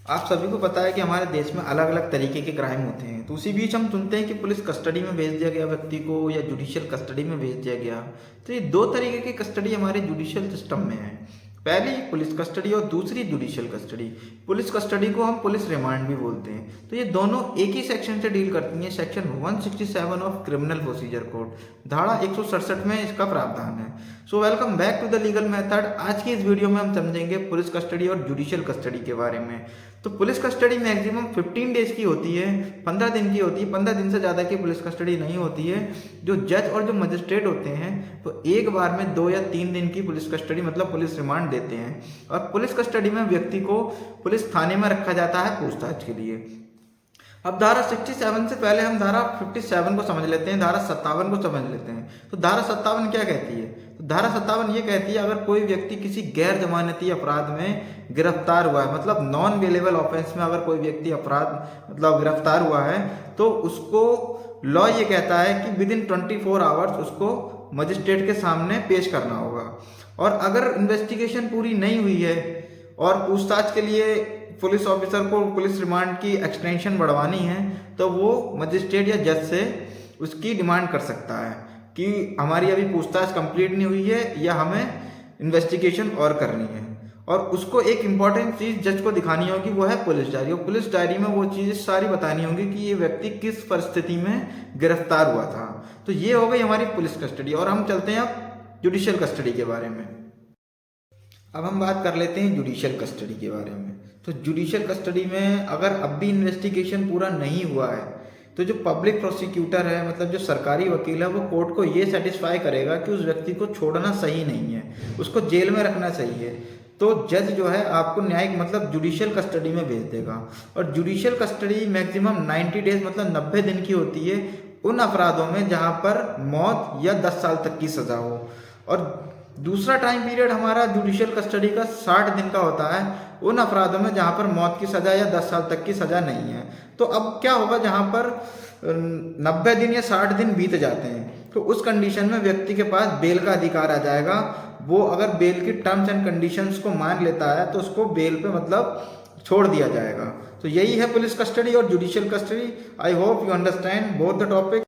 आप सभी को पता है कि हमारे देश में अलग अलग तरीके के क्राइम होते हैं। तो उसी बीच हम सुनते हैं कि पुलिस कस्टडी में भेज दिया गया व्यक्ति को या जुडिशियल कस्टडी में भेज दिया गया। तो ये दो तरीके की कस्टडी हमारे जुडिशियल सिस्टम में है। पहली पुलिस कस्टडी और दूसरी जुडिशियल कस्टडी। पुलिस कस्टडी को हम पुलिस रिमांड भी बोलते हैं। तो ये दोनों एक ही सेक्शन से डील करती हैं, section 167 of criminal procedure code, धारा 167 में इसका प्रावधान है। So welcome back to the legal method. आज की इस वीडियो में हम समझेंगे पुलिस कस्टडी और जुडिशियल कस्टडी के बारे में। तो पुलिस कस्टडी मैक्सिमम 15 डेज की होती है, 15 दिन की होती है। 15 दिन से ज़्यादा की पुलिस कस्टडी नहीं होती है। जो जज और जो मजिस्ट्रेट होते हैं तो एक बार में 2 या 3 दिन की पुलिस कस्टडी मतलब पुलिस रिमांड देते हैं। और पुलिस कस्टडी में व्यक्ति को पुलिस थाने में रखा जाता है पूछताछ के लिए। अब धारा 67 से पहले हम धारा 57 को समझ लेते हैं, धारा 57 को समझ लेते हैं। तो धारा 57 क्या कहती है? तो धारा 57 ये कहती है, अगर कोई व्यक्ति किसी गैर जमानती अपराध में गिरफ्तार हुआ है, मतलब नॉन बेलेबल ऑफेंस में अगर कोई व्यक्ति अपराध मतलब गिरफ्तार हुआ है, तो उसको लॉ ये कहता है कि विद इन 24 आवर्स उसको मजिस्ट्रेट के सामने पेश करना होगा। और अगर इन्वेस्टिगेशन पूरी नहीं हुई है और पूछताछ के लिए पुलिस ऑफिसर को पुलिस रिमांड की एक्सटेंशन बढ़वानी है, तो वो मजिस्ट्रेट या जज से उसकी डिमांड कर सकता है कि हमारी अभी पूछताछ कंप्लीट नहीं हुई है या हमें इन्वेस्टिगेशन और करनी है। और उसको एक इम्पॉर्टेंट चीज़ जज को दिखानी होगी, वो है पुलिस डायरी। और पुलिस डायरी में वो चीज़ें सारी बतानी होंगी कि ये व्यक्ति किस परिस्थिति में गिरफ्तार हुआ था। तो ये हो गई हमारी पुलिस कस्टडी। और हम चलते हैं अब जुडिशियल कस्टडी के बारे में। अब हम बात कर लेते हैं जुडिशियल कस्टडी के बारे में। तो जुडिशियल कस्टडी में अगर अब भी इन्वेस्टिगेशन पूरा नहीं हुआ है, तो जो पब्लिक प्रोसिक्यूटर है मतलब जो सरकारी वकील है, वो कोर्ट को ये सेटिस्फाई करेगा कि उस व्यक्ति को छोड़ना सही नहीं है, उसको जेल में रखना सही है, तो जज जो है आपको न्यायिक मतलब जुडिशियल कस्टडी में भेज देगा। और जुडिशियल कस्टडी मैक्सिमम 90 डेज मतलब 90 दिन की होती है उन अपराधों में जहाँ पर मौत या 10 साल तक की सजा हो। और दूसरा टाइम पीरियड हमारा जुडिशियल कस्टडी का 60 दिन का होता है उन अपराधों में जहाँ पर मौत की सज़ा या 10 साल तक की सज़ा नहीं है। तो अब क्या होगा, जहाँ पर 90 दिन या 60 दिन बीत जाते हैं, तो उस कंडीशन में व्यक्ति के पास बेल का अधिकार आ जाएगा। वो अगर बेल की टर्म्स एंड कंडीशंस को मान लेता है तो उसको बेल पे मतलब छोड़ दिया जाएगा। तो यही है पुलिस कस्टडी और judicial custody. I hope you understand both the topic.